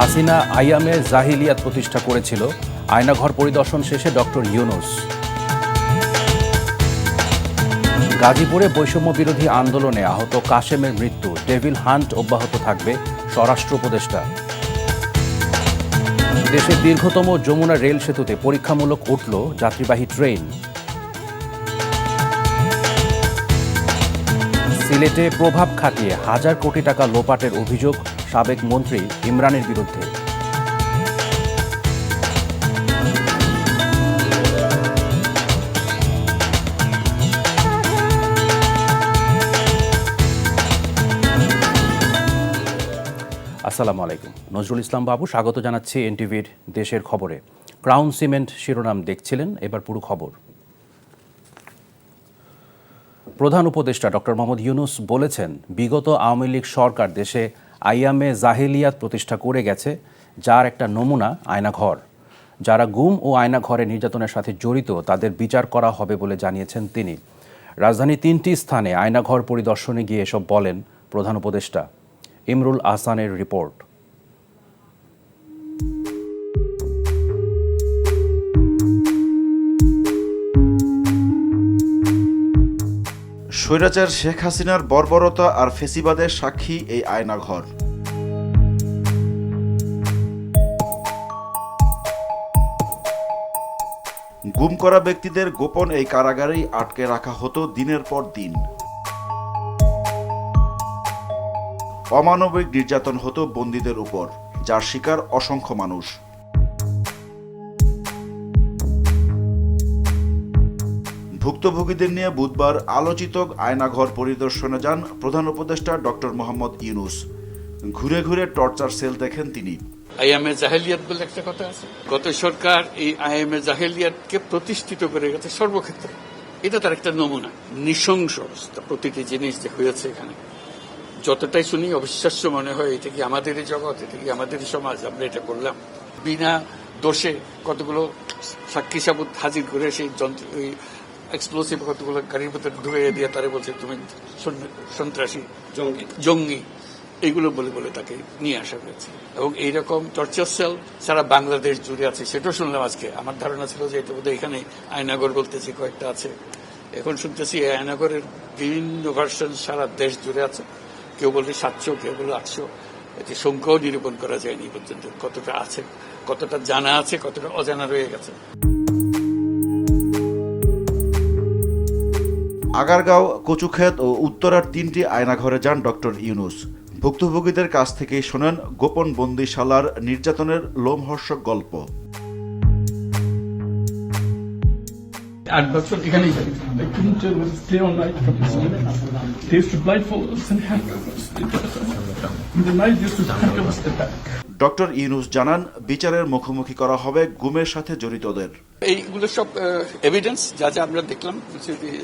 হাসিনা আইয়ামে জাহিলিয়াত প্রতিষ্ঠা করেছিল, আয়নাঘর পরিদর্শন শেষে ডক্টর ইউনূস। গাজীপুরে বৈষম্য বিরোধী আন্দোলনে আহত কাশেমের মৃত্যু, ডেভিল হান্ট অব্যাহত থাকবে, স্বরাষ্ট্র উপদেষ্টা। দেশের দীর্ঘতম যমুনা রেল সেতুতে পরীক্ষামূলক উঠল যাত্রীবাহী ট্রেন। সিলেটে প্রভাব খাটিয়ে হাজার কোটি টাকা লোপাটের অভিযোগ সাবেক মন্ত্রী ইমরানের বিরুদ্ধে। আসসালামু আলাইকুম, নজরুল ইসলাম বাবু স্বাগত জানাচ্ছি এনটিভির দেশের খবরে। ক্রাউন সিমেন্ট শিরোনাম দেখছিলেন, এবার পুরো খবর। প্রধান উপদেষ্টা ডক্টর মোহাম্মদ ইউনূস বলেছেন, বিগত আওয়ামী লীগ সরকার দেশে আইয়ামে জাহিলিয়াত প্রতিষ্ঠা করে গেছে, যার একটা নমুনা আয়নাঘর। যারা গুম ও আয়নাঘরে নির্যাতনের সাথে জড়িত তাদের বিচার করা হবে বলে জানিয়েছেন তিনি। রাজধানীর 3টি স্থানে আয়নাঘর পরিদর্শনে গিয়ে এসব বলেন প্রধান উপদেষ্টা। ইমরুল আহসানের রিপোর্ট। স্বৈরাচার শেখ হাসিনার বর্বরতা আর ফেসিবাদের সাক্ষী এই আয়নাঘর। গুম করা ব্যক্তিদের গোপন এই কারাগারেই আটকে রাখা হতো দিনের পর দিন। অমানবিক নির্যাতন হতো বন্দীদের উপর, যার শিকার অসংখ্য মানুষ। ভুক্তভোগীদের নিয়ে বুধবার আলোচিত আয়নাঘর পরিদর্শনে যান প্রধান উপদেষ্টা ডক্টর মোহাম্মদ ইউনূস। ঘুরে ঘুরে টর্চার সেল দেখেন তিনি। আইএমএ জাহেলিয়াত বলে একটা কথা আছে। গত সরকার এই আইএমএ জাহেলিয়াতকে প্রতিষ্ঠিত করে গেছে সর্বক্ষেত্রে। এটা তার একটা নমুনা। নৃশংস অবস্থা, প্রতিটি জিনিস যে হয়েছে এখানে যতটাই শুনি অবিশ্বাস্য মনে হয়। এটা কি আমাদেরই জগৎ, এটা কি আমাদেরই সমাজ? আমরা এটা করলাম বিনা দোষে। কতগুলো সাক্ষী সাবুত হাজির করে সেই যন্ত্র এক্সপ্লোসিভ কতগুলো গাড়ির ভিতরে ঢুকে দিয়ে তারা বলছে তুমি সন্ত্রাসী, জঙ্গি, এইগুলো বলে বলে তাকে নিয়ে আসা হয়েছে। এবং এইরকম টর্চার সেল সারা বাংলাদেশ জুড়ে আছে, সেটাও শুনলাম আজকে। আমার ধারণা ছিল যে এটা বোধহয় এখানে আয়নাঘর বলতেছি কয়েকটা আছে, এখন শুনতেছি এই আয়নাঘরের বিভিন্ন ভার্সন সারা দেশ জুড়ে আছে। কেউ বলে 700, কেউ বলে 800। এতে সংখ্যাও নিরূপণ করা যায়নি পর্যন্ত। কতটা আছে, কতটা জানা আছে, কতটা অজানা রয়ে গেছে। আগারগাঁও, কচুক্ষেত ও উত্তরার 3টি আয়নাঘরে যান ডক্টর ইউনূস। ভুক্তভোগীদের কাছ থেকে শোনেন গোপন বন্দিশালার নির্যাতনের লোমহর্ষক গল্প। 8 বছর এখানেই থাকতাম। They couldn't stay all night from the sun. They used to blindfold us and handcuff us. In the night they used to handcuff us the back. Doctor Yunus জানান, বিচারের মুখোমুখি করা হবে গুমের সাথে জড়িতদের। এইগুলো সব এভিডেন্স যা যা আমরা দেখলাম,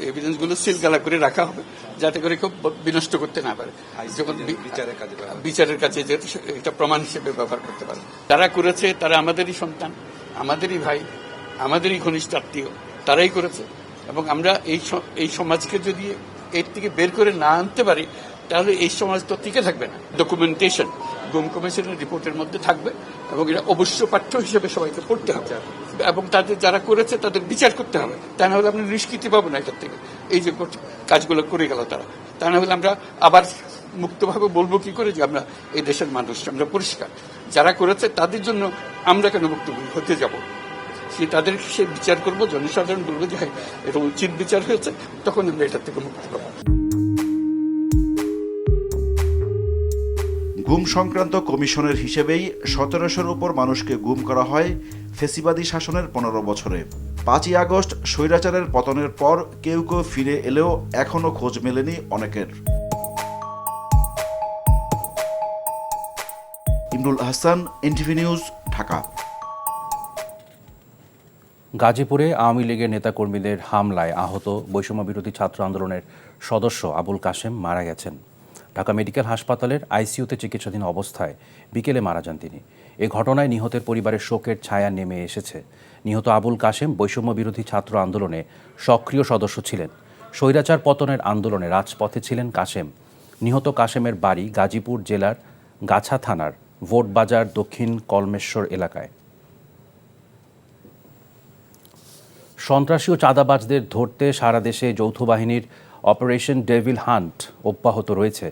এভিডেন্স গুলো সিলগালা করে রাখা হবে যাতে করে কেউ বিনষ্ট করতে না পারে, যখন বিচারের কাছে যেহেতু এটা প্রমাণ হিসেবে ব্যবহার করতে পারে। তারা করেছে, তারা আমাদেরই সন্তান, আমাদেরই ভাই, আমাদেরই ঘনিষ্ঠ আত্মীয়, তারাই করেছে। এবং আমরা এই সমাজকে যদি এর থেকে বের করে না আনতে পারি তাহলে এই সমাজ তো টিকে থাকবে না। ডকুমেন্টেশন গুম কমিশনের রিপোর্টের মধ্যে থাকবে এবং এটা অবশ্য পাঠ্য হিসেবে সবাইকে পড়তে হবে এবং তাদের যারা করেছে তাদের বিচার করতে হবে। তা না হলে আমরা নিষ্কৃতি পাবো না এটার থেকে। এই যে কাজগুলো করে গেল তারা, তা না হলে আমরা আবার মুক্তভাবে বলবো কি করে যে আমরা এই দেশের মানুষ, আমরা পরিষ্কার। যারা করেছে তাদের জন্য আমরা কেন মুক্ত হতে যাব? তাদের সে বিচার করবো, জনসাধারণ বলবো যে হ্যাঁ এটা উচিত বিচার হয়েছে, তখন আমরা এটার থেকে মুক্তি পাবো। গুম সংক্রান্ত কমিশনের হিসেবেই 1700-র উপর মানুষকে গুম করা হয় ফেসিবাদী শাসনের 15 বছরে। 5ই আগস্ট স্বৈরাচারের পতনের পর কেউ কেউ ফিরে এলেও এখনো খোঁজ মেলেনি অনেকের। Imrul Ahsan, NTV news, Dhaka. গাজীপুরে আওয়ামী লীগের নেতাকর্মীদের হামলায় আহত বৈষম্য বিরোধী ছাত্র আন্দোলনের সদস্য আবুল কাশেম মারা গেছেন। ঢাকা মেডিকেল হাসপাতালের আইসিইউতে চিকিৎসাধীন অবস্থায় বিকেলে মারা যান তিনি। এ ঘটনায় নিহতের পরিবারের শোকের ছায়া নেমে এসেছে। নিহত আবুল কাশেম বৈষম্য বিরোধী ছাত্র আন্দোলনে সক্রিয় সদস্য ছিলেন। স্বৈরাচার পতনের আন্দোলনে রাজপথে ছিলেন কাশেম। নিহত কাশেমের বাড়ি গাজীপুর জেলার গাছা থানার ভোটবাজার দক্ষিণ কলমেশ্বর এলাকায়। সন্ত্রাসী ও চাঁদাবাজদের ধরতে সারা দেশে যৌথ বাহিনীর অপারেশন ডেভিল হান্ট অব্যাহত রয়েছে।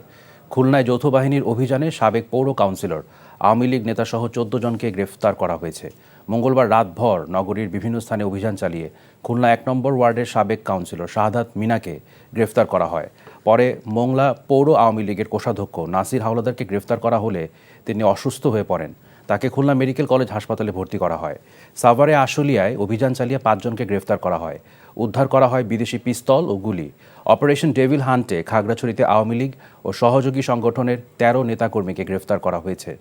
খুলনায় যৌথ বাহিনীর অভিযানে সাবেক পৌর কাউন্সিলর, আওয়ামী লীগ নেতাসহ 14 জনকে গ্রেফতার করা হয়েছে। মঙ্গলবার রাতভর নগরীর বিভিন্ন স্থানে অভিযান চালিয়ে খুলনা 1 নম্বর ওয়ার্ডের সাবেক কাউন্সিলর শাহাদাত মিনাকে গ্রেফতার করা হয়। পরে মোংলা পৌর আওয়ামী লীগের কোষাধ্যক্ষ নাসির হাওলাদারকে গ্রেফতার করা হলে তিনি অসুস্থ হয়ে পড়েন। তাকে খুলনা মেডিকেল কলেজ হাসপাতালে ভর্তি করা হয়। সাভারে আশুলিয়ায় অভিযান চালিয়ে 5 জনকে গ্রেফতার করা হয়। উদ্ধার করা হয় বিদেশি পিস্তল ও গুলি। অপারেশন ডেভিল হান্টে খাগড়াছড়িতে আওয়ামী লীগ ও সহযোগী সংগঠনের 13 নেতাকর্মীকে গ্রেফতার করা হয়েছে।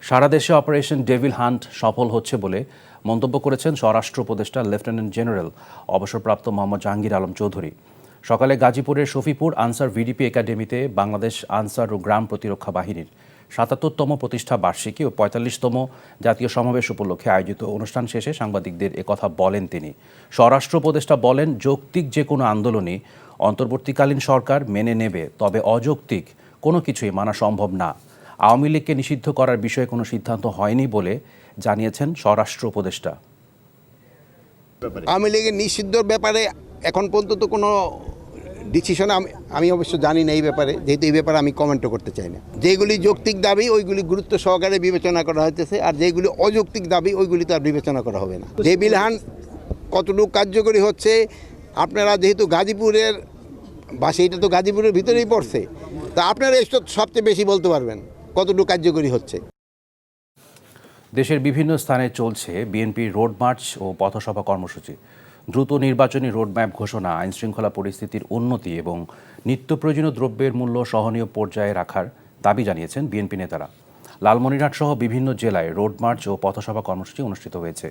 সারা দেশে অপারেশন ডেভিল হান্ট সফল হচ্ছে বলে মন্তব্য করেছেন স্বরাষ্ট্র উপদেষ্টা লেফটেন্যান্ট জেনারেল অবসরপ্রাপ্ত মোহাম্মদ জাহাঙ্গীর আলম চৌধুরী। সকালে গাজীপুরের শফিপুর আনসার ভিডিপি একাডেমিতে বাংলাদেশ আনসার ও গ্রাম প্রতিরক্ষা বাহিনীর ৭৭তম প্রতিষ্ঠা বার্ষিকী ও ৪৫তম জাতীয় সমাবেশ উপলক্ষে আয়োজিত অনুষ্ঠান শেষে সাংবাদিকদের একথা বলেন তিনি। স্বরাষ্ট্র উপদেষ্টা বলেন, যৌক্তিক যে কোনো আন্দোলনই অন্তর্বর্তীকালীন সরকার মেনে নেবে, তবে অযৌক্তিক কোনো কিছুই মানা সম্ভব না। আওয়ামী লীগকে নিষিদ্ধ করার বিষয়ে কোনো সিদ্ধান্ত হয়নি বলে জানিয়েছেন স্বরাষ্ট্র উপদেষ্টা। আওয়ামী লীগের নিষিদ্ধর ব্যাপারে এখন পর্যন্ত কোনো ডিসিশন আমি অবশ্য জানি না এই ব্যাপারে, যেহেতু এই ব্যাপারে আমি কমেন্টও করতে চাই না। যেগুলি যৌক্তিক দাবি ওইগুলি গুরুত্ব সহকারে বিবেচনা করা হইতেছে, আর যেগুলি অযৌক্তিক দাবি ওইগুলি তো আর বিবেচনা করা হবে না। ডেভিল হান্ট কতটুকু কার্যকরী হচ্ছে, আপনারা যেহেতু গাজীপুরের বাসে, এটা তো গাজীপুরের ভিতরেই পড়ছে, তা আপনারা এসব সবচেয়ে বেশি বলতে পারবেন কতটুকু কার্যকরী হচ্ছে। দেশের বিভিন্ন স্থানে চলছে বিএনপির রোড মার্চ ও পথসভা কর্মসূচি। দ্রুত নির্বাচনী রোডম্যাপ ঘোষণা, আইনশৃঙ্খলা পরিস্থিতির উন্নতি এবং নিত্য প্রয়োজনীয় দ্রব্যের মূল্য সহনীয় পর্যায়ে রাখার দাবি জানিয়েছেন বিএনপি নেতারা। লালমনিরহাট সহ বিভিন্ন জেলায় রোড মার্চ ও পথসভা কর্মসূচি অনুষ্ঠিত হয়েছে।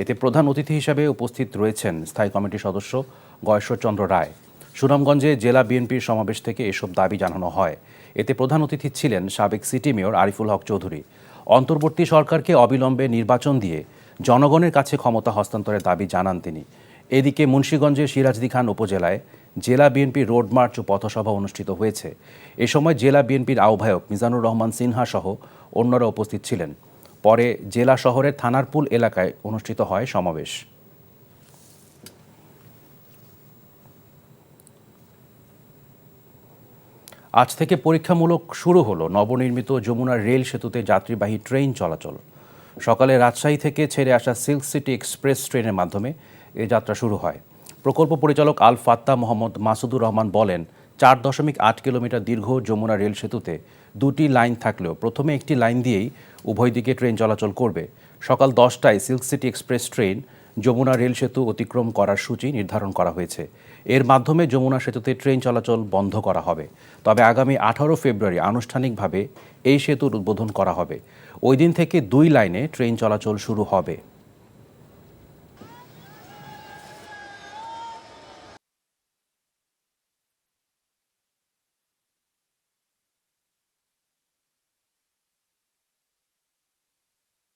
এতে প্রধান অতিথি হিসেবে উপস্থিত রয়েছেন স্থায়ী কমিটির সদস্য গয়েশ্বরচন্দ্র রায়। সুনামগঞ্জে জেলা বিএনপির সমাবেশ থেকে এসব দাবি জানানো হয়। এতে প্রধান অতিথি ছিলেন সাবেক সিটি মেয়র আরিফুল হক চৌধুরী। অন্তর্বর্তী সরকারকে অবিলম্বে নির্বাচন দিয়ে জনগণের কাছে ক্ষমতা হস্তান্তরের দাবি জানান তিনি। এদিকে মুন্সিগঞ্জের সিরাজদি খান উপজেলায় জেলা বিএনপির রোড মার্চ ও পথসভা অনুষ্ঠিত হয়েছে। এ সময় জেলা বিএনপির আহ্বায়ক মিজানুর রহমান সিনহা সহ অন্যরা উপস্থিত ছিলেন। পরে জেলা শহরের থানারপুল এলাকায় অনুষ্ঠিত হয় সমাবেশ। আজ থেকে পরীক্ষামূলক শুরু হলো নবনির্মিত যমুনা রেল সেতুতে যাত্রীবাহী ট্রেন চলাচল। সকালে রাজশাহী থেকে ছেড়ে আসা সিল্ক সিটি এক্সপ্রেস ট্রেনের মাধ্যমে এ যাত্রা শুরু হয়। প্রকল্প পরিচালক আল ফাত্তা মোহাম্মদ মাসুদুর রহমান বলেন, 4.8 কিলোমিটার দীর্ঘ যমুনা রেল সেতুতে 2টি লাইন থাকলেও প্রথমে একটি লাইন দিয়েই উভয় দিকে ট্রেন চলাচল করবে। সকাল 10টায় silk city express train Jamuna rail সেতু অতিক্রম করার সূচি নির্ধারণ করা হয়েছে। এর মাধ্যমে যমুনা সেতুতে ট্রেন চলাচল বন্ধ করা হবে। তবে আগামী 18 ফেব্রুয়ারি আনুষ্ঠানিকভাবে এই সেতুর উদ্বোধন করা হবে। ওই দিন থেকে 2 লাইনে ট্রেন চলাচল শুরু হবে।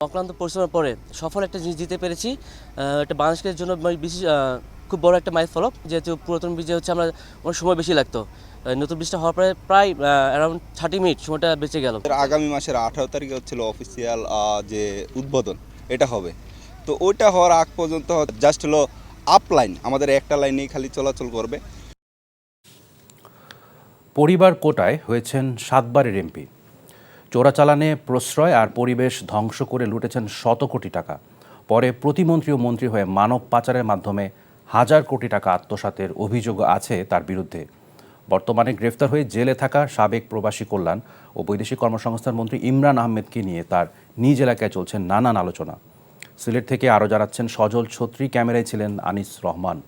অক্লান্ত পরিশ্রমের পরে সফল একটা জিনিস দিতে পেরেছি। এটা বাংলাদেশের জন্য বিশেষ খুব বড় একটা মাইল ফলক, যেহেতু পুরাতন ব্রিজে হচ্ছে আমরা অনেক সময় বেশি লাগতো, নতুন ব্রিজটা হওয়ার পরে প্রায় অ্যারাউন্ড 30 মিনিট সময়টা বেঁচে গেল। আগামী মাসের 18 তারিখে হচ্ছিল অফিসিয়াল যে উদ্বোধন, এটা হবে। তো ওইটা হওয়ার আগ পর্যন্ত জাস্ট হলো আপ লাইন, আমাদের একটা লাইনেই খালি চলাচল করবে। পরিবার কোটায় হয়েছেন 7 বারের এমপি। চোরাচালানে প্রশ্রয় আর পরিবেশ ধ্বংস করে লুটেছেন শত কোটি টাকা। পরে প্রতিমন্ত্রী ও মন্ত্রী হয়ে মানব পাচারের মাধ্যমে 1000 কোটি টাকা আত্মসাতের অভিযোগ আছে তার বিরুদ্ধে। বর্তমানে গ্রেফতার হয়ে জেলে থাকা সাবেক প্রবাসী কল্যাণ ও বৈদেশিক কর্মসংস্থান মন্ত্রী ইমরান আহমেদকে নিয়ে তার নিজ এলাকায় চলছে নানান আলোচনা। সিলেট থেকে আরও জানাচ্ছেন সজল ছত্রী, ক্যামেরায় ছিলেন আনিস রহমান।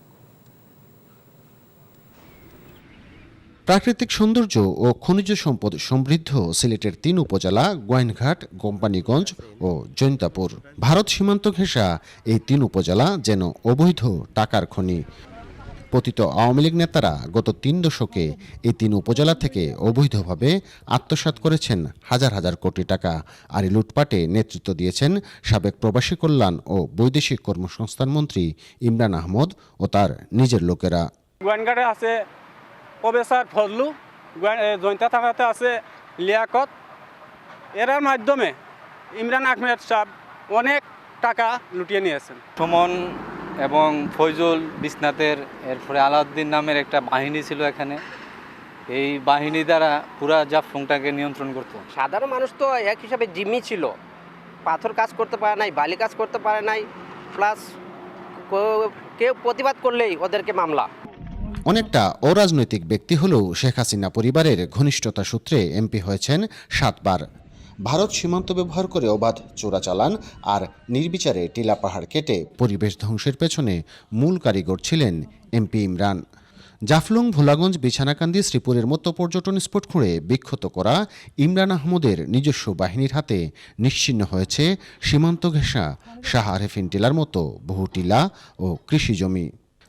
প্রাকৃতিক সৌন্দর্য ও খনিজ সম্পদ সমৃদ্ধ সিলেটের 3 উপজেলা গোয়াইনঘাট, কোম্পানীগঞ্জ ও জৈন্তাপুর। ভারত সীমান্ত ঘেঁষা এই 3 উপজেলা যেন অবৈধ টাকার খনি। পতিত আওয়ামী লীগ নেতারা গত 3 দশকে এই 3 উপজেলা থেকে অবৈধভাবে আত্মসাৎ করেছেন হাজার হাজার কোটি টাকা। আর এই লুটপাটে নেতৃত্ব দিয়েছেন সাবেক প্রবাসী কল্যাণ ও বৈদেশিক কর্মসংস্থান মন্ত্রী ইমরান আহমদ ও তার নিজের লোকেরা। গোয়াইনঘাটে আছে প্রফেসর ফজলু, জয়ন্তা থানাতে আছে লিয়াকত, এরার মাধ্যমে ইমরান আহমেদ সাহেব অনেক টাকা লুটিয়ে নিয়েছেন। সুমন এবং ফয়জুল বিসনাতের, এরপরে আলাউদ্দিন নামের একটা বাহিনী ছিল এখানে। এই বাহিনী দ্বারা পুরা জাফলংটাকে নিয়ন্ত্রণ করত। সাধারণ মানুষ তো এক হিসাবে জিম্মি ছিল, পাথর কাজ করতে পারে নাই, বালি কাজ করতে পারে নাই, প্লাস কেউ প্রতিবাদ করলেই ওদেরকে মামলা। অনেকটা অরাজনৈতিক ব্যক্তি হলেও শেখ হাসিনা পরিবারের ঘনিষ্ঠতা সূত্রে এমপি হয়েছেন 7 বার। ভারত সীমান্ত ব্যবহার করে অবাধ চোরাচালান আর নির্বিচারে টিলা পাহাড় কেটে পরিবেশ ধ্বংসের পেছনে মূল কারিগর ছিলেন এমপি ইমরান। জাফলং, ভোলাগঞ্জ, বিছানাকান্দি, শ্রীপুরের মতো পর্যটন স্পট খুঁড়ে বিক্ষত করা ইমরান আহমদের নিজস্ব বাহিনীর হাতে নিশ্চিহ্ন হয়েছে সীমান্ত ঘেঁষা শাহ আরেফিন টিলার মতো বহু টিলা ও কৃষি জমি।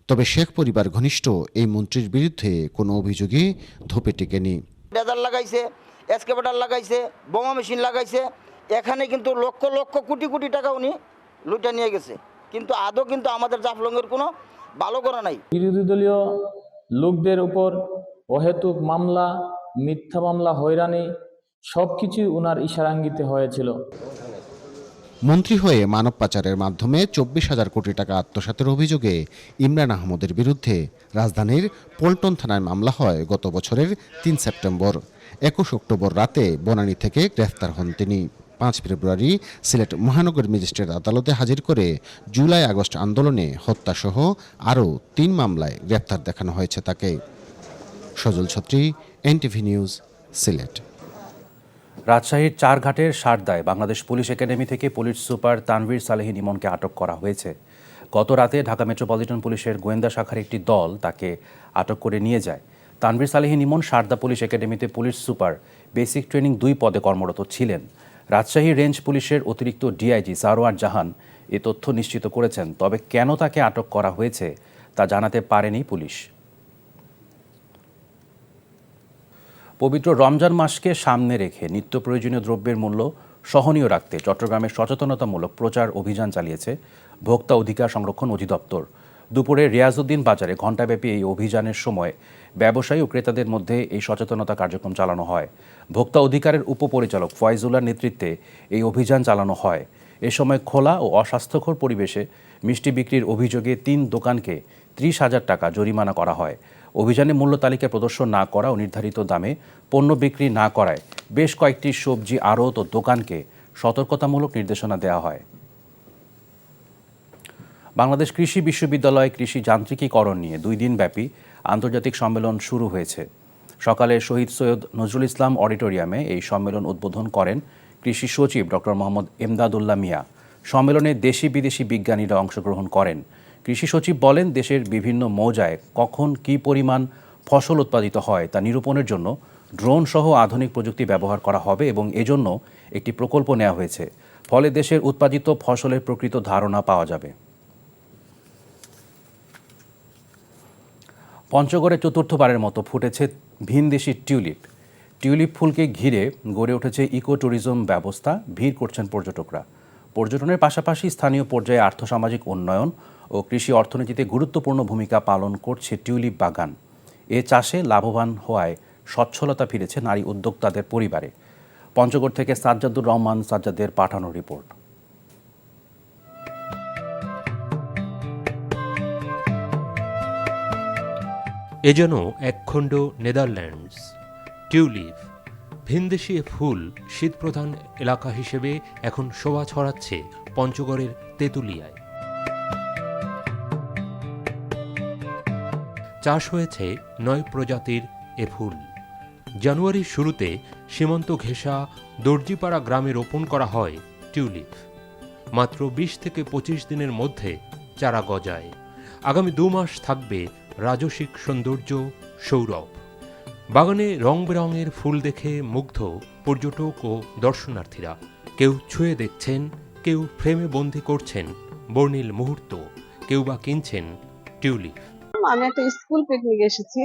তবে শেখ পরিবার ঘনিষ্ঠ এই মন্ত্রীর বিরুদ্ধে কোনো অভিযোগই ধোপে টেকেনি। ডেজার লাগাইছে, এক্সকেভেটর লাগাইছে, বোমা মেশিন লাগাইছে, এখানে কিন্তু লক্ষ লক্ষ কোটি কোটি টাকা উনি লুটে নিয়ে গেছে, কিন্তু আদৌ কিন্তু আমাদের জাফলংয়ের কোনো ভালো করা নাই। বিরোধী দলীয় লোকদের উপর অহেতুক মামলা, মিথ্যা মামলা, হয়রানি সবকিছু উনার ইশারাঙ্গিতে হয়েছিল। মন্ত্রী হয়ে মানব পাচারের মাধ্যমে 24,000 কোটি টাকা আত্মসাতের অভিযোগে ইমরান আহমদের বিরুদ্ধে রাজধানীর পল্টন থানায় মামলা হয় গত বছরের 3 সেপ্টেম্বর। 21 অক্টোবর রাতে বনানী থেকে গ্রেফতার হন তিনি। 5 ফেব্রুয়ারি সিলেট মহানগর ম্যাজিস্ট্রেট আদালতে হাজির করে জুলাই আগস্ট আন্দোলনে হত্যাসহ আরও 3 মামলায় গ্রেফতার দেখানো হয়েছে তাকে। সজল ছত্রী, এনটিভি নিউজ, সিলেট। রাজশাহীর চারঘাটের সারদায় বাংলাদেশ পুলিশ একাডেমি থেকে পুলিশ সুপার তানভীর সালেহীন ইমনকে আটক করা হয়েছে। গত রাতে ঢাকা মেট্রোপলিটন পুলিশের গোয়েন্দা শাখার একটি দল তাকে আটক করে নিয়ে যায়। তানভীর সালেহীন ইমন সারদা পুলিশ একাডেমিতে পুলিশ সুপার বেসিক ট্রেনিং 2 পদে কর্মরত ছিলেন। রাজশাহী রেঞ্জ পুলিশের অতিরিক্ত ডিআইজি সারোয়ার জাহান এ তথ্য নিশ্চিত করেছেন। তবে কেন তাকে আটক করা হয়েছে তা জানাতে পারেনি পুলিশ। পবিত্র রমজান মাসকে সামনে রেখে নিত্য প্রয়োজনীয় দ্রব্যের মূল্য সহনীয় রাখতে চট্টগ্রামে সচেতনতামূলক প্রচার অভিযান চালিয়েছে ভোক্তা অধিকার সংরক্ষণ অধিদপ্তর। দুপুরে রিয়াজউদ্দিন বাজারে ঘণ্টাব্যাপী এই অভিযানের সময় ব্যবসায়ী ও ক্রেতাদের মধ্যে এই সচেতনতা কার্যক্রম চালানো হয়। ভোক্তা অধিকারের উপপরিচালক ফয়জুল্লার নেতৃত্বে এই অভিযান চালানো হয়। এ সময় খোলা ও অস্বাস্থ্যকর পরিবেশে মিষ্টি বিক্রির অভিযোগে 3 দোকানকে 30,000 টাকা জরিমানা করা হয়। অভিযানে মূল্য তালিকা প্রদর্শন না করা ও নির্ধারিত দামে পণ্য বিক্রি না করায় বেশ কয়েকটি সবজি আড়ত ও দোকানকে সতর্কতামূলক নির্দেশনা দেওয়া হয়। বাংলাদেশ কৃষি বিশ্ববিদ্যালয়ে কৃষি যান্ত্রিকীকরণ নিয়ে 2 দিনব্যাপী আন্তর্জাতিক সম্মেলন শুরু হয়েছে। সকালে শহীদ সৈয়দ নজরুল ইসলাম অডিটোরিয়ামে এই সম্মেলন উদ্বোধন করেন কৃষি সচিব ডক্টর মোহাম্মদ এমদাদুল্লাহ মিয়া। সম্মেলনে দেশি বিদেশি বিজ্ঞানীরা অংশগ্রহণ করেন। কৃষি সচিব বলেন, দেশের বিভিন্ন মৌজায় কখন কী পরিমাণ ফসল উৎপাদিত হয় তা নিরূপণের জন্য ড্রোন সহ আধুনিক প্রযুক্তি ব্যবহার করা হবে এবং এজন্য একটি প্রকল্প নেওয়া হয়েছে। ফলে দেশের উৎপাদিত ফসলের প্রকৃত ধারণা পাওয়া যাবে। পঞ্চগড়ে চতুর্থবারের মতো ফুটেছে ভিনদেশি টিউলিপ। টিউলিপ ফুলকে ঘিরে গড়ে উঠেছে ইকো ট্যুরিজম ব্যবস্থা। ভিড় করছেন পর্যটকরা। পর্যটনের পাশাপাশি স্থানীয় পর্যায়ে আর্থসামাজিক উন্নয়ন ও কৃষি অর্থনীতিতে গুরুত্বপূর্ণ ভূমিকা পালন করছে টিউলিপ বাগান। এ চাষে লাভবান হওয়ায় সচ্ছলতা ফিরেছে নারী উদ্যোক্তাদের পরিবারে। পঞ্চগড় থেকে সাজ্জাদুর রহমান সাজ্জাদের পাঠানো রিপোর্ট। এ যেন একখণ্ড নেদারল্যান্ডস। টিউলিপ, ভিনদেশি ফুল শীতপ্রধান এলাকা হিসেবে এখন শোভা ছড়াচ্ছে পঞ্চগড়ের তেঁতুলিয়ায়। চাষ হয়েছে 9 প্রজাতির এ ফুল। জানুয়ারির শুরুতে সীমান্ত ঘেঁষা দর্জিপাড়া গ্রামে রোপণ করা হয় টিউলিপ। মাত্র 20 থেকে 25 দিনের মধ্যে চারা গজায়। আগামী 2 মাস থাকবে রাজসিক সৌন্দর্য সৌরভ। বাগানে রং বেরঙের ফুল দেখে মুগ্ধ পর্যটক ও দর্শনার্থীরা। কেউ ছুঁয়ে দেখছেন, কেউ ফ্রেমে বন্দি করছেন বর্ণিল মুহূর্ত, কেউ বা কিনছেন টিউলিপ। আমি একটা স্কুল পিকনিক এসেছি,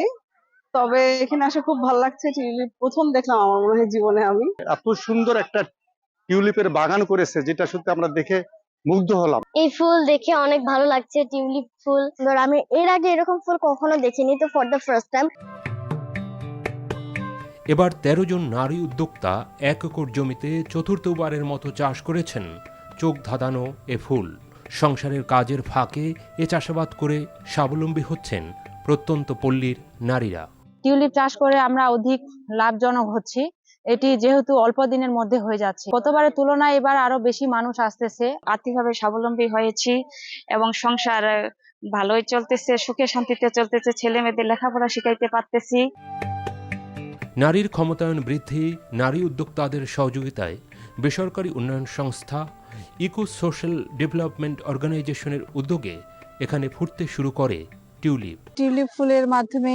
তবে এখানে আসে খুব ভালো লাগছে। টিউলিপ প্রথম দেখলাম আমার মনে হয় জীবনে আমি। এত সুন্দর একটা টিউলিপের বাগান করেছে, যেটা সত্যি আমরা দেখে মুগ্ধ হলাম। এই ফুল দেখে অনেক ভালো লাগছে। টিউলিপ ফুল আমি এর আগে এরকম ফুল কখনো দেখিনি, তো ফর দ্য ফার্স্ট টাইম। এবার ১৩ জন নারী উদ্যোক্তা ১ একর জমিতে চতুর্থবারের মতো চাষ করেছেন চোখ ধাঁধানো এ ফুল। সংসারের কাজের ফাঁকে এ চাষাবাদ করে স্বাবলম্বী হচ্ছেন প্রত্যন্ত পল্লীর নারীরা। টিউলিপ চাষ করে আমরা অধিক লাভজনক হচ্ছি। এটি যেহেতু অল্প দিনের মধ্যে হয়ে যাচ্ছে, গতবারের তুলনায় এবার আরো বেশি মানুষ আসতেছে। আর্থিকভাবে স্বাবলম্বী হয়েছি এবং সংসার ভালোই চলতেছে, সুখে শান্তিতে চলতেছে, ছেলে মেয়েদের লেখাপড়া শিখাইতে পারতেছি। নারীর ক্ষমতায়ন বৃদ্ধি, নারী উদ্যোক্তাদের সহযোগিতায় বেসরকারি উন্নয়ন সংস্থা ইকো সোশ্যাল ডেভেলপমেন্ট অর্গানাইজেশনের উদ্যোগে এখানে ফুটতে শুরু করে টিউলিপ। টিউলিপ ফুলের মাধ্যমে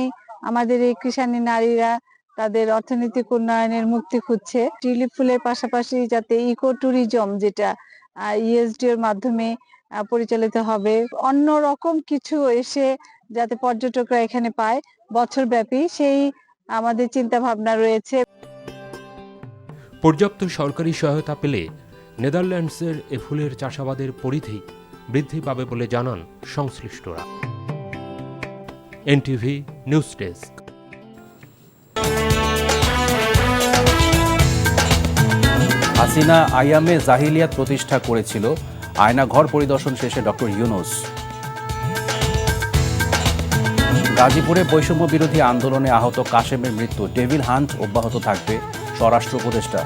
আমাদের এই কৃষাণী নারীরা তাদের অর্থনৈতিক উন্নয়নের মুক্তি খুঁজছে। টিউলিপ ফুলের পাশাপাশি যাতে ইকো ট্যুরিজম, যেটা ইএসডি এর মাধ্যমে পরিচালিত হবে, অন্য রকম কিছু এসে যাতে পর্যটকরা এখানে পায় বছরব্যাপী, সেই আমাদের চিন্তা ভাবনা রয়েছে। পর্যাপ্ত সরকারি সহায়তা পেলে নেদারল্যান্ডসের এ ফুলের চাষাবাদের পরিধি বৃদ্ধি পাবে বলে জানান সংশ্লিষ্টরা। NTV news desk. হাসিনা আইয়ামে জাহিলিয়াত প্রতিষ্ঠা করেছিল, আয়নাঘর পরিদর্শন শেষে ডক্টর ইউনূস। গাজীপুরে বৈষম্য বিরোধী আন্দোলনে আহত কাশেমের মৃত্যু, ডেভিল হান্ট অব্যাহত থাকবে, স্বরাষ্ট্র উপদেষ্টা।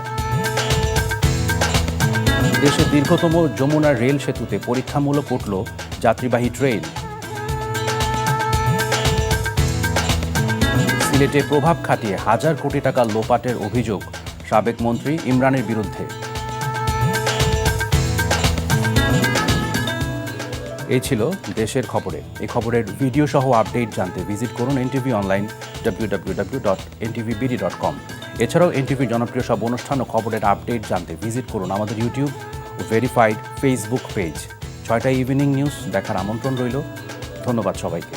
দেশের দীর্ঘতম যমুনা রেল সেতুতে পরীক্ষামূলক উঠল যাত্রীবাহী ট্রেন। সিলেটে প্রভাব খাটিয়ে হাজার কোটি টাকা লোপাটের অভিযোগ সাবেক মন্ত্রী ইমরানের বিরুদ্ধে। এই ছিল দেশের খবরে। এই খবরের ভিডিও সহ আপডেট জানতে ভিজিট করুন এনটিভি অনলাইন www.ntvbd.com। এছাড়াও এনটিভির জনপ্রিয় সব অনুষ্ঠান ও খবরের আপডেট জানতে ভিজিট করুন আমাদের ইউটিউব ও ভেরিফাইড ফেসবুক পেজ। 6টায় ইভিনিং নিউজ দেখার আমন্ত্রণ রইল। ধন্যবাদ সবাইকে।